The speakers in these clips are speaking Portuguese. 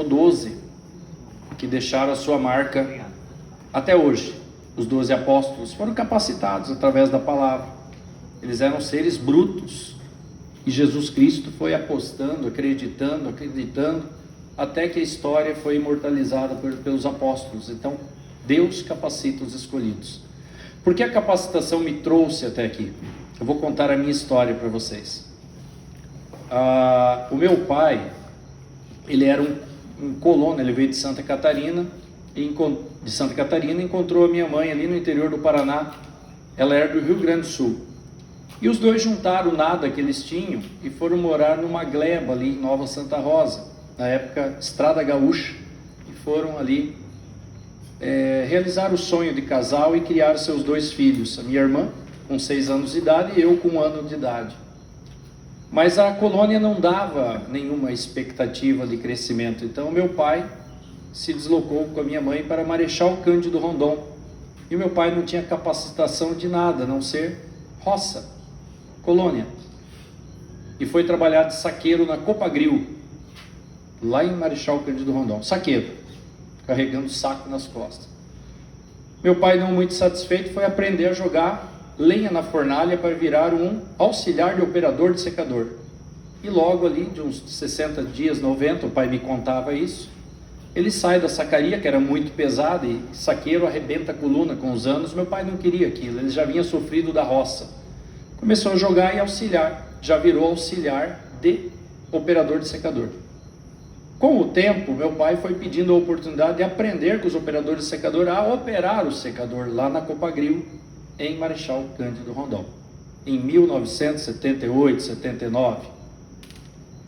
12 que deixaram a sua marca até hoje. Os 12 apóstolos foram capacitados através da palavra. Eles eram seres brutos. E Jesus Cristo foi apostando, acreditando, até que a história foi imortalizada pelos apóstolos. Então, Deus capacita os escolhidos. Por que a capacitação me trouxe até aqui? Eu vou contar a minha história para vocês. O meu pai, ele era um colono, ele veio de Santa Catarina, encontrou a minha mãe ali no interior do Paraná. Ela era do Rio Grande do Sul. E os dois juntaram o nada que eles tinham e foram morar numa gleba ali em Nova Santa Rosa, na época Estrada Gaúcha, e foram ali realizar o sonho de casal e criar seus 2 filhos, a minha irmã com 6 anos de idade e eu com 1 ano de idade. Mas a colônia não dava nenhuma expectativa de crescimento, então meu pai se deslocou com a minha mãe para Marechal Cândido Rondon, e meu pai não tinha capacitação de nada, a não ser roça, colônia, e foi trabalhar de saqueiro na Copagril, lá em Marechal Cândido Rondon, saqueiro, carregando saco nas costas. Meu pai, não muito satisfeito, foi aprender a jogar lenha na fornalha para virar um auxiliar de operador de secador. E logo ali, de uns 60 dias, 90, o pai me contava isso, ele sai da sacaria, que era muito pesada, e saqueiro arrebenta a coluna com os anos. Meu pai não queria aquilo, ele já vinha sofrido da roça. Começou a jogar e auxiliar, já virou auxiliar de operador de secador. Com o tempo, meu pai foi pedindo a oportunidade de aprender com os operadores de secador a operar o secador lá na Copagril, em Marechal Cândido Rondon, em 1978, 79.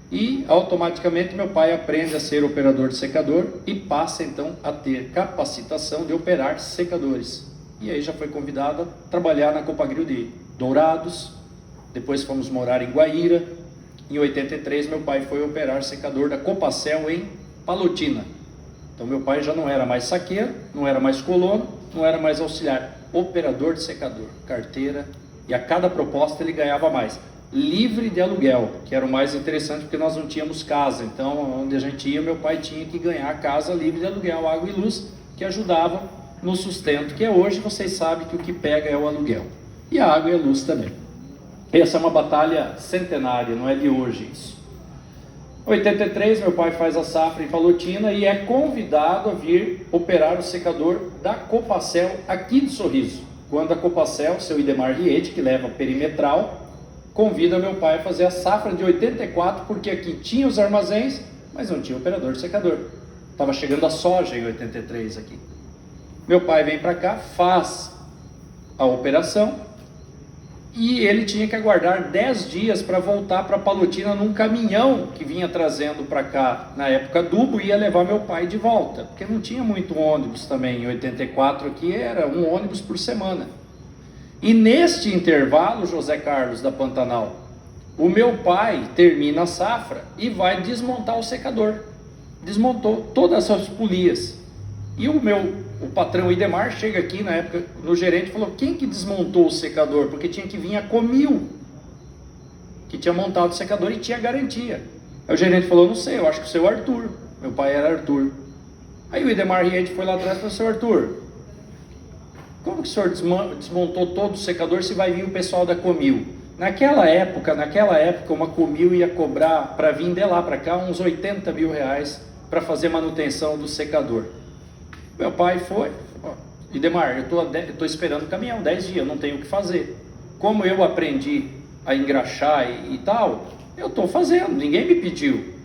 E automaticamente meu pai aprende a ser operador de secador e passa então a ter capacitação de operar secadores. E aí já foi convidado a trabalhar na Copagril de Dourados, depois fomos morar em Guaíra. Em 83 meu pai foi operar secador da Copacel em Palotina. Então meu pai já não era mais saqueiro, não era mais colono, não era mais auxiliar, operador de secador, carteira, e a cada proposta ele ganhava mais. Livre de aluguel, que era o mais interessante, porque nós não tínhamos casa, então onde a gente ia, meu pai tinha que ganhar a casa livre de aluguel, água e luz, que ajudava no sustento, que hoje vocês sabem que o que pega é o aluguel, e a água e a luz também. Essa é uma batalha centenária, não é de hoje isso. Em 83 meu pai faz a safra em Palotina e é convidado a vir operar o secador da Copacel aqui de Sorriso, quando a Copacel, seu Idemar Riete, que leva perimetral, convida meu pai a fazer a safra de 84, porque aqui tinha os armazéns, mas não tinha operador de secador. Estava chegando a soja em 83 aqui. Meu pai vem para cá, faz a operação, e ele tinha que aguardar 10 dias para voltar para Palotina num caminhão que vinha trazendo para cá, na época adubo, e ia levar meu pai de volta, porque não tinha muito ônibus também. Em 84 aqui era um ônibus por semana. E neste intervalo, José Carlos da Pantanal, o meu pai termina a safra e vai desmontar o secador. Desmontou todas as polias. E o patrão Idemar chega aqui na época no gerente e falou: quem que desmontou o secador? Porque tinha que vir a Comil, que tinha montado o secador e tinha garantia. Aí o gerente falou: não sei, eu acho que o seu Arthur. Meu pai era Arthur. Aí o Idemar Riente foi lá atrás e falou: seu Arthur, como que o senhor desmontou todo o secador se vai vir o pessoal da Comil? Naquela época, uma Comil ia cobrar, para vir de lá para cá, uns 80 mil reais para fazer manutenção do secador. Meu pai foi: Idemar, eu estou esperando o caminhão, 10 dias, eu não tenho o que fazer. Como eu aprendi a engraxar e tal, eu estou fazendo, ninguém me pediu.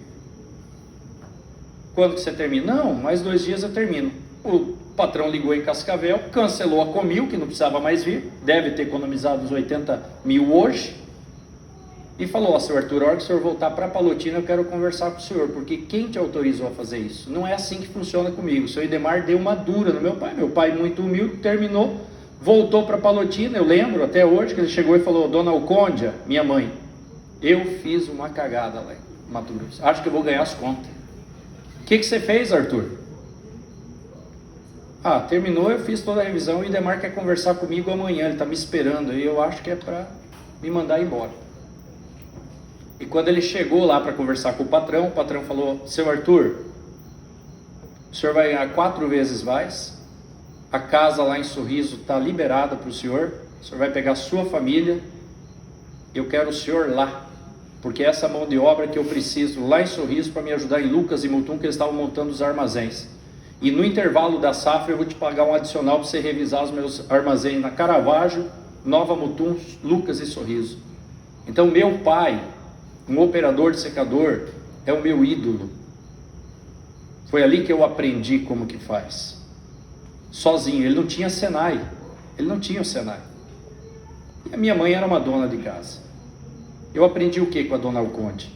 Quando que você termina? Não, mais 2 dias eu termino. O patrão ligou em Cascavel, cancelou a Comil, que não precisava mais vir, deve ter economizado uns 80 mil hoje, e falou: seu Arthur, a hora que o senhor voltar para Palotina, eu quero conversar com o senhor, porque quem te autorizou a fazer isso? Não é assim que funciona comigo. O seu Idemar deu uma dura no meu pai muito humilde, terminou, voltou para Palotina. Eu lembro até hoje que ele chegou e falou: dona Alcôndia, minha mãe, eu fiz uma cagada lá em Mato Grosso, acho que eu vou ganhar as contas. O que você fez, Arthur? Terminou, eu fiz toda a revisão, o Idemar quer conversar comigo amanhã, ele está me esperando, e eu acho que é para me mandar embora. E quando ele chegou lá para conversar com o patrão falou: seu Arthur, o senhor vai ganhar 4 vezes mais, a casa lá em Sorriso está liberada para o senhor vai pegar a sua família, eu quero o senhor lá, porque essa mão de obra que eu preciso lá em Sorriso para me ajudar em Lucas e Mutum, que eles estavam montando os armazéns. E no intervalo da safra eu vou te pagar um adicional para você revisar os meus armazéns na Caravaggio, Nova Mutum, Lucas e Sorriso. Então meu pai, um operador de secador, é o meu ídolo. Foi ali que eu aprendi como que faz. Sozinho, ele não tinha Senai. Ele não tinha o Senai. E a minha mãe era uma dona de casa. Eu aprendi o que com a dona Alconde?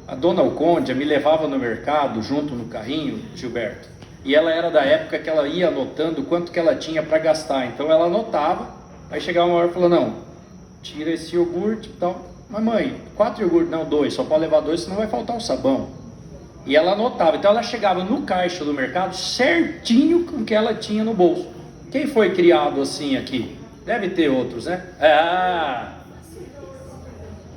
A dona Alconde me levava no mercado, junto no carrinho, Gilberto. E ela era da época que ela ia anotando quanto que ela tinha para gastar. Então ela anotava, aí chegava uma hora e falou, não, tira esse iogurte e tal. Mas mãe, 4 iogurtes, não, 2, só pode levar 2, senão vai faltar o sabão. E ela anotava, então ela chegava no caixa do mercado certinho com o que ela tinha no bolso. Quem foi criado assim aqui? Deve ter outros, né?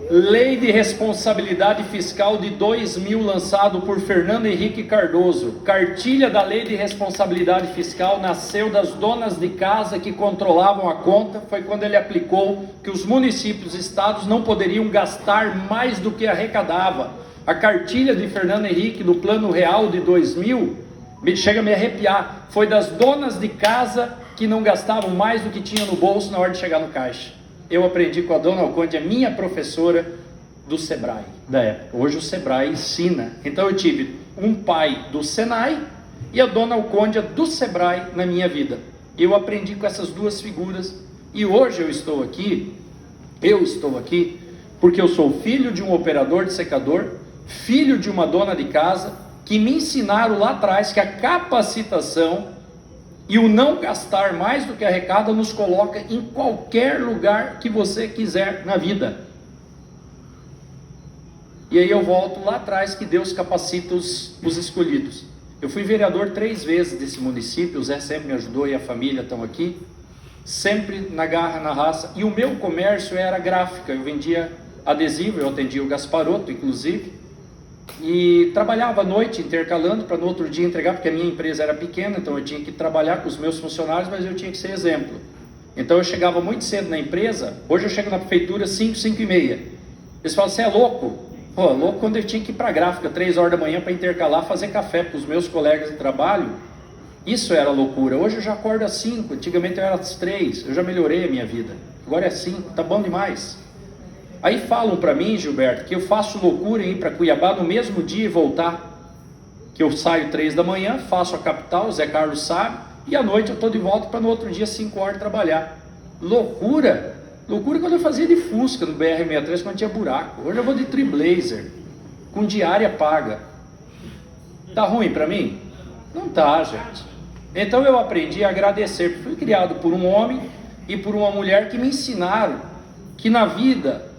Lei de Responsabilidade Fiscal de 2000, lançado por Fernando Henrique Cardoso. Cartilha da Lei de Responsabilidade Fiscal nasceu das donas de casa que controlavam a conta. Foi quando ele aplicou que os municípios e estados não poderiam gastar mais do que arrecadava. A cartilha de Fernando Henrique do Plano Real de 2000, chega a me arrepiar, foi das donas de casa que não gastavam mais do que tinha no bolso na hora de chegar no caixa. Eu aprendi com a dona Alconde, a minha professora do Sebrae da época. Hoje o Sebrae ensina. Então eu tive um pai do Senai e a dona Alconde do Sebrae na minha vida. Eu aprendi com essas duas figuras e hoje eu estou aqui porque eu sou filho de um operador de secador, filho de uma dona de casa, que me ensinaram lá atrás que a capacitação e o não gastar mais do que arrecada nos coloca em qualquer lugar que você quiser na vida. E aí eu volto lá atrás, que Deus capacita os escolhidos. Eu fui vereador 3 vezes desse município, o Zé sempre me ajudou e a família estão aqui, sempre na garra, na raça. E o meu comércio era gráfica, eu vendia adesivo, eu atendia o Gasparotto, inclusive, e trabalhava à noite intercalando para no outro dia entregar, porque a minha empresa era pequena, então eu tinha que trabalhar com os meus funcionários, mas eu tinha que ser exemplo. Então eu chegava muito cedo na empresa. Hoje eu chego na prefeitura 5, 5 e meia. Eles falam, você é louco? Pô, louco quando eu tinha que ir para a gráfica 3 horas da manhã para intercalar, fazer café para os meus colegas de trabalho. Isso era loucura. Hoje eu já acordo às 5, antigamente eu era às 3, eu já melhorei a minha vida. Agora é 5, tá bom demais. Aí falam para mim, Gilberto, que eu faço loucura em ir para Cuiabá no mesmo dia e voltar. Que eu saio 3 da manhã, faço a capital, o Zé Carlos sabe, e à noite eu estou de volta para no outro dia 5 horas trabalhar. Loucura! Loucura quando eu fazia de Fusca no BR-63, quando tinha buraco. Hoje eu vou de Triblazer, com diária paga. Tá ruim para mim? Não tá, gente. Então eu aprendi a agradecer, porque fui criado por um homem e por uma mulher que me ensinaram que na vida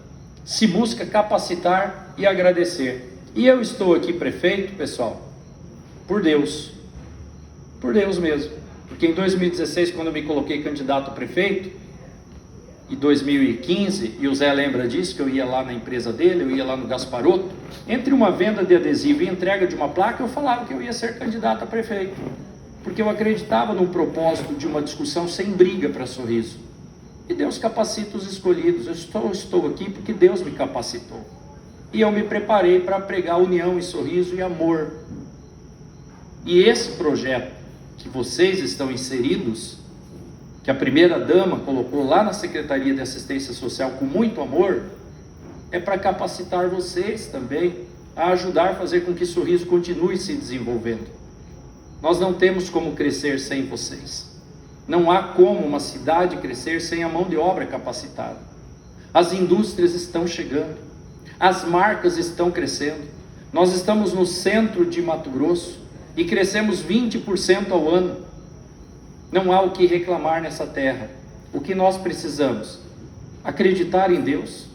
se busca capacitar e agradecer. E eu estou aqui prefeito, pessoal, por Deus mesmo, porque em 2016, quando eu me coloquei candidato a prefeito, em 2015, e o Zé lembra disso, que eu ia lá na empresa dele, eu ia lá no Gasparotto, entre uma venda de adesivo e entrega de uma placa, eu falava que eu ia ser candidato a prefeito, porque eu acreditava no propósito de uma discussão sem briga para Sorriso. E Deus capacita os escolhidos. Eu estou aqui porque Deus me capacitou. E eu me preparei para pregar união e sorriso e amor. E esse projeto que vocês estão inseridos, que a primeira dama colocou lá na Secretaria de Assistência Social com muito amor, é para capacitar vocês também a ajudar a fazer com que Sorriso continue se desenvolvendo. Nós não temos como crescer sem vocês. Não há como uma cidade crescer sem a mão de obra capacitada. As indústrias estão chegando, as marcas estão crescendo. Nós estamos no centro de Mato Grosso e crescemos 20% ao ano. Não há o que reclamar nessa terra. O que nós precisamos? Acreditar em Deus,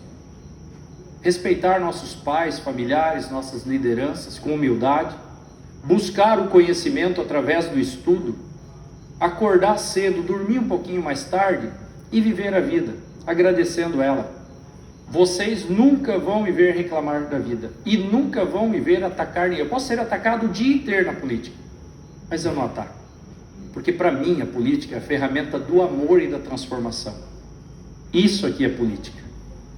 respeitar nossos pais, familiares, nossas lideranças com humildade, buscar o conhecimento através do estudo, acordar cedo, dormir um pouquinho mais tarde e viver a vida, agradecendo ela. Vocês nunca vão me ver reclamar da vida e nunca vão me ver atacar ninguém. Eu posso ser atacado o dia inteiro na política, mas eu não ataco. Porque para mim a política é a ferramenta do amor e da transformação. Isso aqui é política.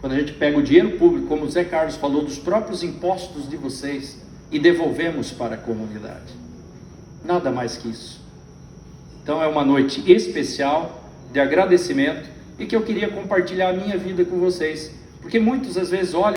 Quando a gente pega o dinheiro público, como o Zé Carlos falou, dos próprios impostos de vocês, e devolvemos para a comunidade. Nada mais que isso. Então é uma noite especial de agradecimento e que eu queria compartilhar a minha vida com vocês. Porque muitos às vezes olham